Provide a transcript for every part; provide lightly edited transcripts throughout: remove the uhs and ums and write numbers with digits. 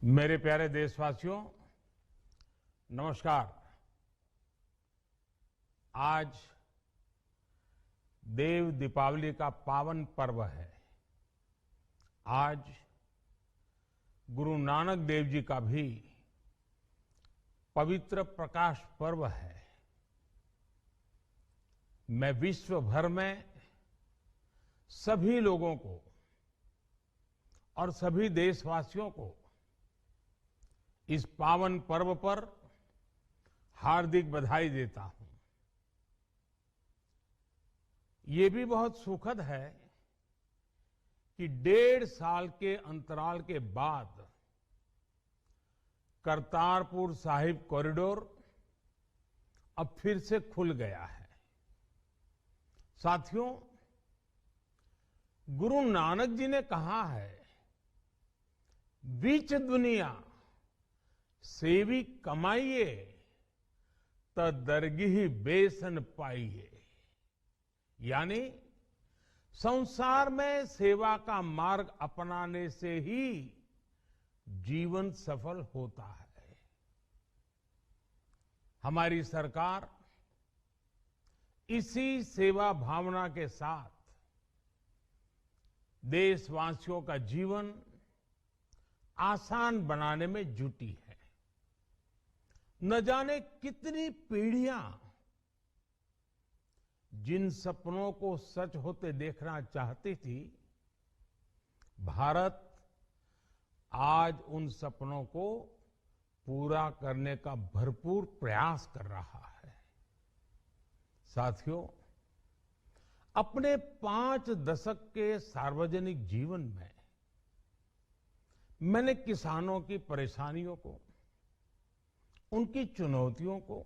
मेरे प्यारे देशवासियों, नमस्कार। आज देव दीपावली का पावन पर्व है। आज गुरु नानक देव जी का भी पवित्र प्रकाश पर्व है। मैं विश्व भर में सभी लोगों को और सभी देशवासियों को इस पावन पर्व पर हार्दिक बधाई देता हूं। ये भी बहुत सुखद है कि 1.5 साल के अंतराल के बाद करतारपुर साहिब कॉरिडोर अब फिर से खुल गया है। साथियों, गुरु नानक जी ने कहा है, बीच दुनिया सेवी कमाइए त दरगिही बेसन पाइए। यानी संसार में सेवा का मार्ग अपनाने से ही जीवन सफल होता है। हमारी सरकार इसी सेवा भावना के साथ देशवासियों का जीवन आसान बनाने में जुटी है। न जाने कितनी पीढ़ियां जिन सपनों को सच होते देखना चाहती थी, भारत आज उन सपनों को पूरा करने का भरपूर प्रयास कर रहा है। साथियों, अपने 5 दशक के सार्वजनिक जीवन में मैंने किसानों की परेशानियों को, उनकी चुनौतियों को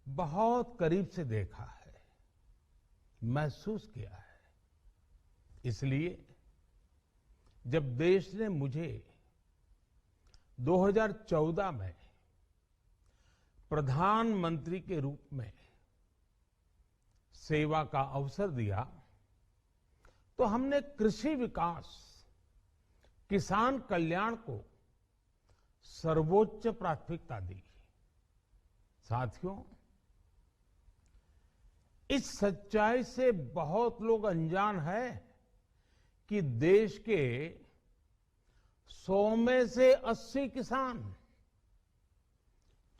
बहुत करीब से देखा है, महसूस किया है। इसलिए जब देश ने मुझे 2014 में प्रधानमंत्री के रूप में सेवा का अवसर दिया, तो हमने कृषि विकास, किसान कल्याण को सर्वोच्च प्राथमिकता दी। साथियों, इस सच्चाई से बहुत लोग अनजान हैं कि देश के 100 में से 80 किसान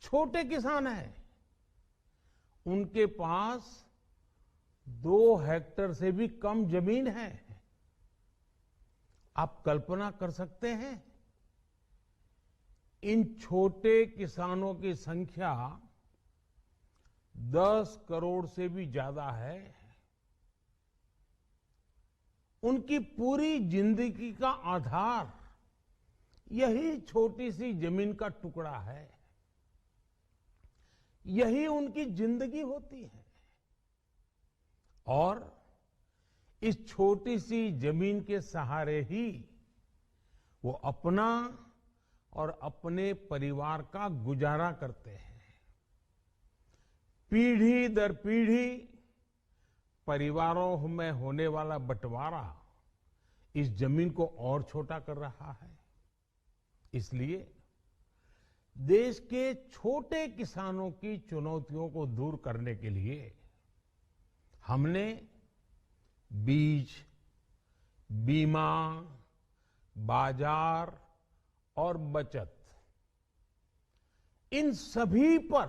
छोटे किसान हैं। उनके पास 2 हेक्टेयर से भी कम जमीन है। आप कल्पना कर सकते हैं, इन छोटे किसानों की संख्या 10 करोड़ से भी ज्यादा है। उनकी पूरी जिंदगी का आधार यही छोटी सी जमीन का टुकड़ा है। यही उनकी जिंदगी होती है। और इस छोटी सी जमीन के सहारे ही वो अपना और अपने परिवार का गुजारा करते हैं। पीढ़ी दर पीढ़ी परिवारों में होने वाला बंटवारा इस जमीन को और छोटा कर रहा है। इसलिए देश के छोटे किसानों की चुनौतियों को दूर करने के लिए हमने बीज, बीमा, बाजार और बचत, इन सभी पर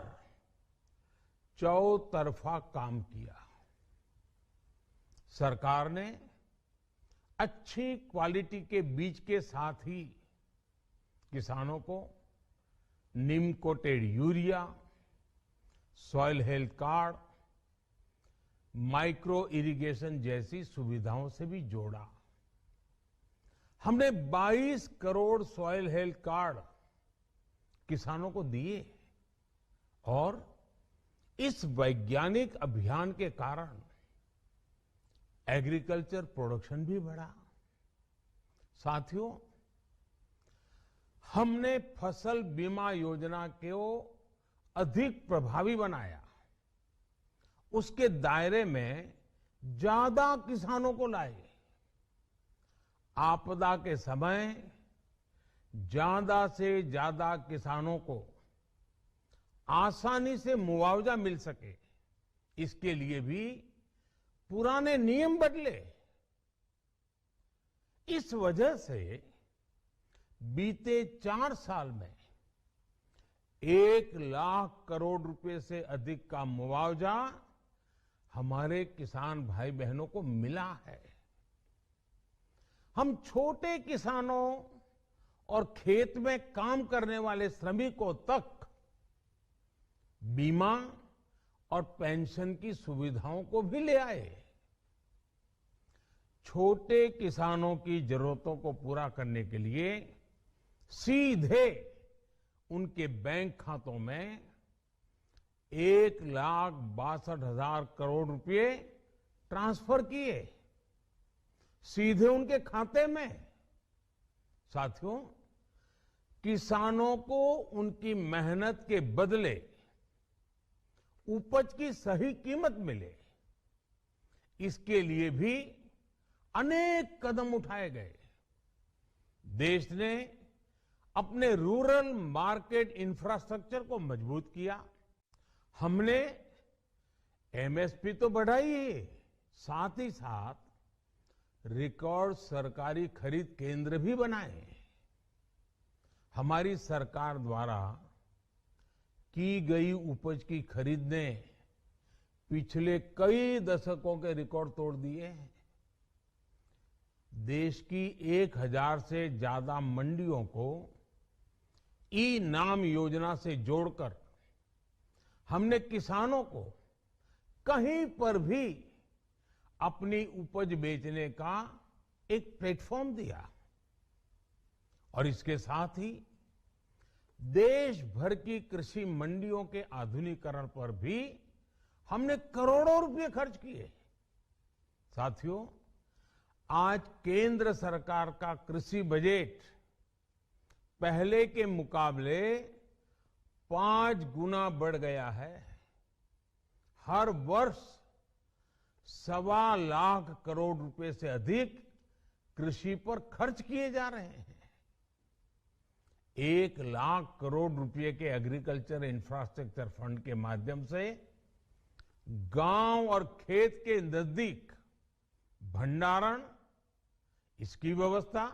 चौतरफा काम किया। सरकार ने अच्छी क्वालिटी के बीज के साथ ही किसानों को neem coated urea, soil health card, micro irrigation जैसी सुविधाओं से भी जोड़ा। हमने 22 करोड़ सॉइल हेल्थ कार्ड किसानों को दिए और इस वैज्ञानिक अभियान के कारण एग्रीकल्चर प्रोडक्शन भी बढ़ा। साथियों, हमने फसल बीमा योजना को अधिक प्रभावी बनाया। उसके दायरे में ज्यादा किसानों को लाए। आपदा के समय ज्यादा से ज्यादा किसानों को आसानी से मुआवजा मिल सके, इसके लिए भी पुराने नियम बदले। इस वजह से बीते 4 साल में 1 लाख करोड़ रुपए से अधिक का मुआवजा हमारे किसान भाई बहनों को मिला है। हम छोटे किसानों और खेत में काम करने वाले श्रमिकों तक बीमा और पेंशन की सुविधाओं को भी ले आए। छोटे किसानों की जरूरतों को पूरा करने के लिए सीधे उनके बैंक खातों में 1,62,000 करोड़ रुपए ट्रांसफर किए, सीधे उनके खाते में। साथियों, किसानों को उनकी मेहनत के बदले उपज की सही कीमत मिले, इसके लिए भी अनेक कदम उठाए गए। देश ने अपने रूरल मार्केट इंफ्रास्ट्रक्चर को मजबूत किया। हमने एमएसपी तो बढ़ाई ही, साथ ही साथ रिकॉर्ड सरकारी खरीद केंद्र भी बनाए। हमारी सरकार द्वारा की गई उपज की खरीद ने पिछले कई दशकों के रिकॉर्ड तोड़ दिए हैं। देश की 1000 से ज्यादा मंडियों को ई नाम योजना से जोड़कर हमने किसानों को कहीं पर भी अपनी उपज बेचने का एक प्लेटफॉर्म दिया। और इसके साथ ही देश भर की कृषि मंडियों के आधुनिकीकरण पर भी हमने करोड़ों रुपए खर्च किए। साथियों, आज केंद्र सरकार का कृषि बजट पहले के मुकाबले 5 गुना बढ़ गया है। हर वर्ष 1.25 लाख करोड़ रुपए से अधिक कृषि पर खर्च किए जा रहे हैं। 1 लाख करोड़ रुपए के एग्रीकल्चर इंफ्रास्ट्रक्चर फंड के माध्यम से गांव और खेत के नजदीक भंडारण, इसकी व्यवस्था,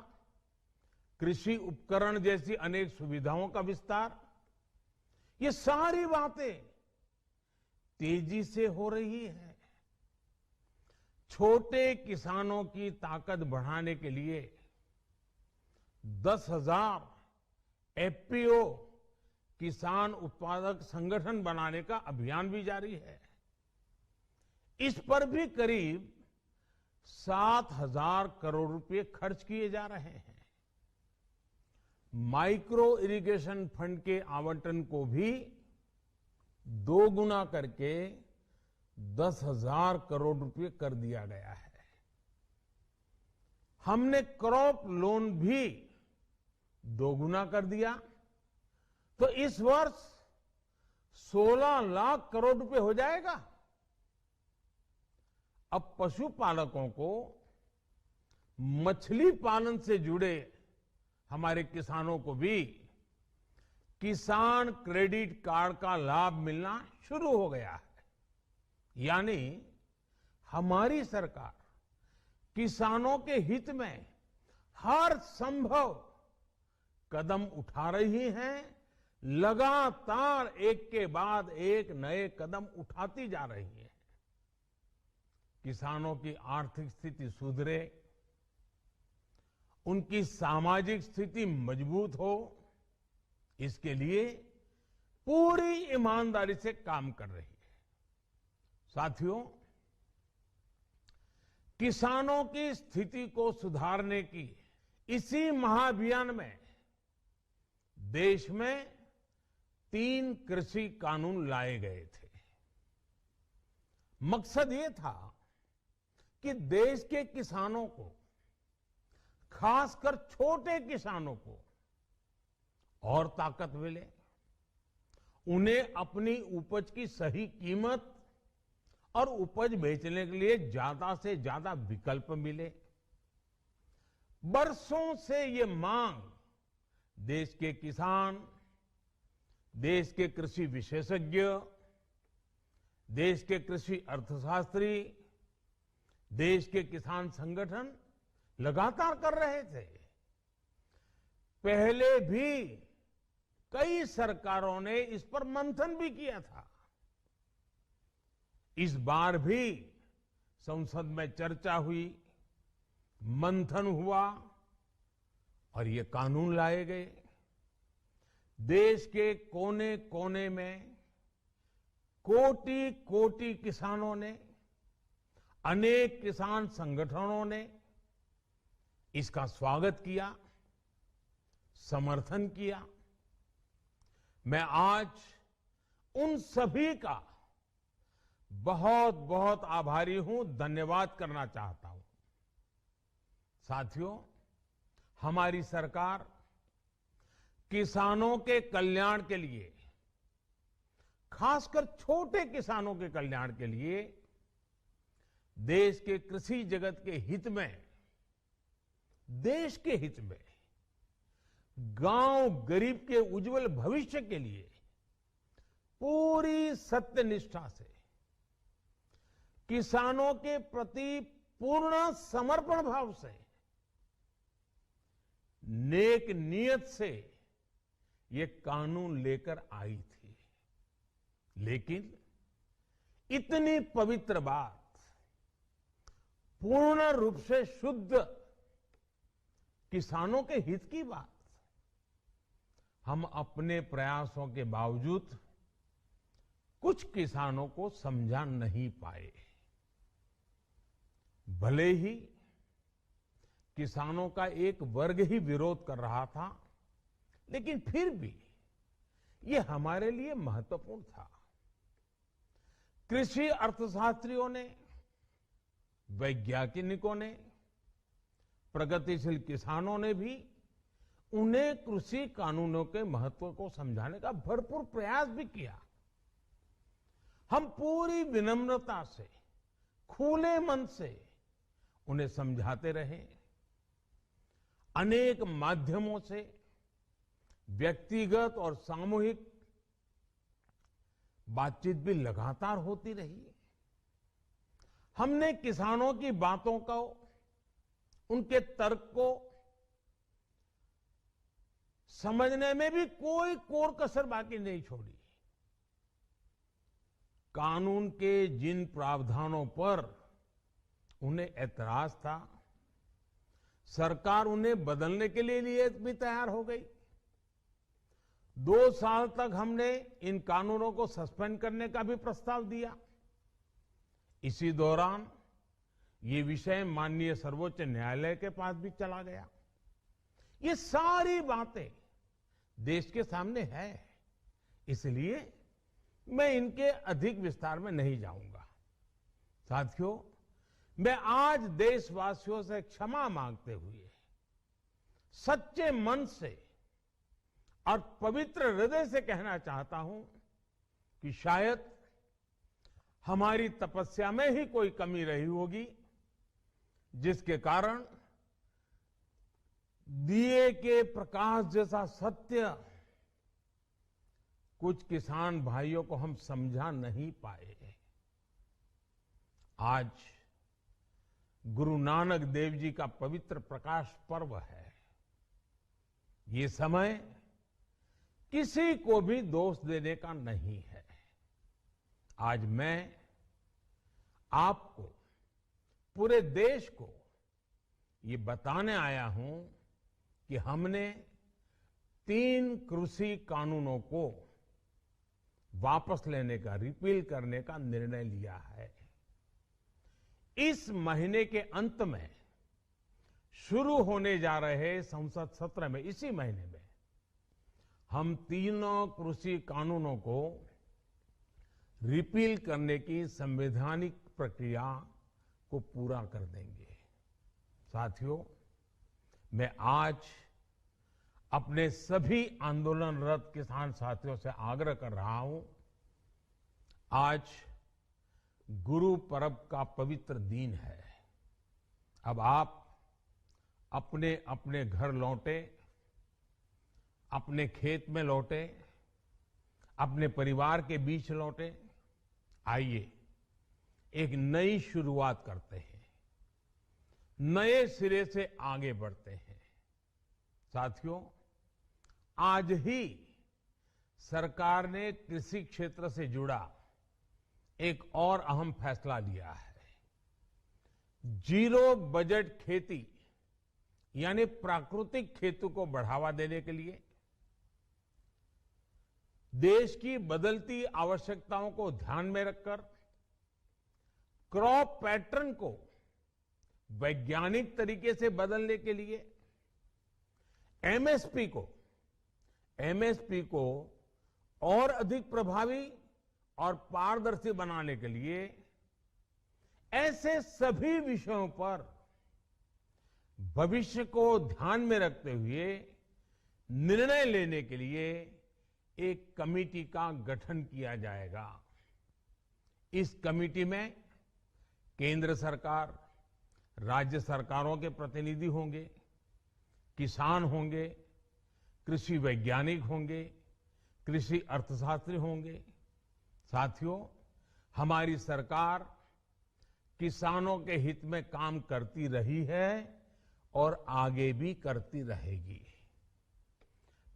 कृषि उपकरण जैसी अनेक सुविधाओं का विस्तार, ये सारी बातें तेजी से हो रही है। छोटे किसानों की ताकत बढ़ाने के लिए 10,000 एफपीओ किसान उत्पादक संगठन बनाने का अभियान भी जारी है। इस पर भी करीब 7,000 करोड़ रुपए खर्च किए जा रहे हैं। माइक्रो इरिगेशन फंड के आवंटन को भी 2 गुना करके 10,000 करोड़ रुपए कर दिया गया है। हमने क्रॉप लोन भी 2 गुना कर दिया, तो इस वर्ष 16 लाख करोड़ रुपए हो जाएगा। अब पशुपालकों को मछली पालन से जुड़े हमारे किसानों को भी किसान क्रेडिट कार्ड का लाभ मिलना शुरू हो गया है। यानी हमारी सरकार किसानों के हित में हर संभव कदम उठा रही है, लगातार एक के बाद एक नए कदम उठाती जा रही है। किसानों की आर्थिक स्थिति सुधरे, उनकी सामाजिक स्थिति मजबूत हो, इसके लिए पूरी ईमानदारी से काम कर रही है। साथियों, किसानों की स्थिति को सुधारने की इसी महाअभियान में देश में 3 कृषि कानून लाए गए थे। मकसद ये था कि देश के किसानों को, खासकर छोटे किसानों को और ताकत मिले, उन्हें अपनी उपज की सही कीमत और उपज बेचने के लिए ज्यादा से ज्यादा विकल्प मिले। बरसों से ये मांग देश के किसान, देश के कृषि विशेषज्ञ, देश के कृषि अर्थशास्त्री, देश के किसान संगठन लगातार कर रहे थे। पहले भी कई सरकारों ने इस पर मंथन भी किया था। इस बार भी संसद में चर्चा हुई, मंथन हुआ और ये कानून लाए गए। देश के कोने कोने में कोटि कोटि किसानों ने, अनेक किसान संगठनों ने इसका स्वागत किया, समर्थन किया। मैं आज उन सभी का बहुत बहुत आभारी हूं, धन्यवाद करना चाहता हूं। साथियों, हमारी सरकार किसानों के कल्याण के लिए, खासकर छोटे किसानों के कल्याण के लिए, देश के कृषि जगत के हित में, देश के हित में, गांव गरीब के उज्जवल भविष्य के लिए पूरी सत्यनिष्ठा से, किसानों के प्रति पूर्ण समर्पण भाव से, नेक नियत से ये कानून लेकर आई थी। लेकिन इतनी पवित्र बात, पूर्ण रूप से शुद्ध किसानों के हित की बात, हम अपने प्रयासों के बावजूद कुछ किसानों को समझा नहीं पाए। भले ही किसानों का एक वर्ग ही विरोध कर रहा था, लेकिन फिर भी ये हमारे लिए महत्वपूर्ण था। कृषि अर्थशास्त्रियों ने, वैज्ञानिकों ने, प्रगतिशील किसानों ने भी उन्हें कृषि कानूनों के महत्व को समझाने का भरपूर प्रयास भी किया। हम पूरी विनम्रता से, खुले मन से उन्हें समझाते रहे। अनेक माध्यमों से व्यक्तिगत और सामूहिक बातचीत भी लगातार होती रही। हमने किसानों की बातों को, उनके तर्क को समझने में भी कोई कोर कसर बाकी नहीं छोड़ी। कानून के जिन प्रावधानों पर उन्हें ऐतराज था, सरकार उन्हें बदलने के लिए भी तैयार हो गई। 2 साल तक हमने इन कानूनों को सस्पेंड करने का भी प्रस्ताव दिया। इसी दौरान ये विषय माननीय सर्वोच्च न्यायालय के पास भी चला गया। ये सारी बातें देश के सामने है, इसलिए मैं इनके अधिक विस्तार में नहीं जाऊंगा। साथियों, मैं आज देशवासियों से क्षमा मांगते हुए सच्चे मन से और पवित्र हृदय से कहना चाहता हूं कि शायद हमारी तपस्या में ही कोई कमी रही होगी, जिसके कारण दिए के प्रकाश जैसा सत्य कुछ किसान भाइयों को हम समझा नहीं पाए। आज गुरु नानक देव जी का पवित्र प्रकाश पर्व है। ये समय किसी को भी दोष देने का नहीं है। आज मैं आपको, पूरे देश को ये बताने आया हूं कि हमने 3 कृषि कानूनों को वापस लेने का, रिपील करने का निर्णय लिया है। इस महीने के अंत में शुरू होने जा रहे संसद सत्र में, इसी महीने में, हम 3 कृषि कानूनों को रिपील करने की संवैधानिक प्रक्रिया को पूरा कर देंगे। साथियों, मैं आज अपने सभी आंदोलनरत किसान साथियों से आग्रह कर रहा हूं, आज गुरु पर्व का पवित्र दिन है। अब आप अपने अपने घर लौटे अपने खेत में लौटे, अपने परिवार के बीच लौटे। आइए एक नई शुरुआत करते हैं, नए सिरे से आगे बढ़ते हैं। साथियों, आज ही सरकार ने कृषि क्षेत्र से जुड़ा एक और अहम फैसला लिया है। जीरो बजट खेती यानी प्राकृतिक खेती को बढ़ावा देने के लिए देश की बदलती आवश्यकताओं को ध्यान में रखकर क्रॉप पैटर्न को वैज्ञानिक तरीके से बदलने के लिए एमएसपी को और अधिक प्रभावी और पारदर्शी बनाने के लिए ऐसे सभी विषयों पर भविष्य को ध्यान में रखते हुए निर्णय लेने के लिए एक कमेटी का गठन किया जाएगा। इस कमेटी में केंद्र सरकार, राज्य सरकारों के प्रतिनिधि होंगे, किसान होंगे, कृषि वैज्ञानिक होंगे, कृषि अर्थशास्त्री होंगे। साथियों, हमारी सरकार किसानों के हित में काम करती रही है और आगे भी करती रहेगी।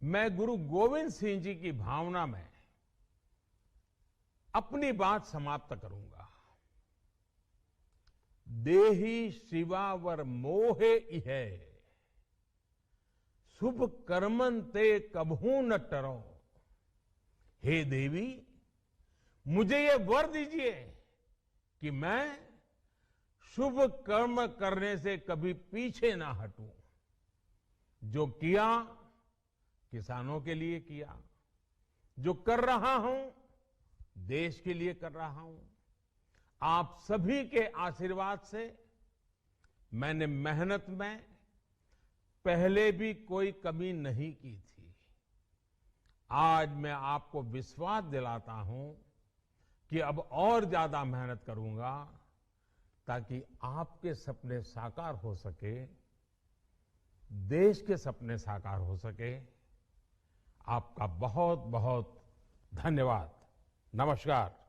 मैं गुरु गोविंद सिंह जी की भावना में अपनी बात समाप्त करूंगा। देहि शिवा वर मोहे इहे, शुभ कर्मन ते कबहू न टरो। हे देवी, मुझे ये वर दीजिए कि मैं शुभ कर्म करने से कभी पीछे ना हटूं। जो किया किसानों के लिए किया, जो कर रहा हूं देश के लिए कर रहा हूं। आप सभी के आशीर्वाद से मैंने मेहनत में पहले भी कोई कमी नहीं की थी। आज मैं आपको विश्वास दिलाता हूं कि अब और ज्यादा मेहनत करूंगा ताकि आपके सपने साकार हो सके, देश के सपने साकार हो सके। आपका बहुत बहुत धन्यवाद। नमस्कार।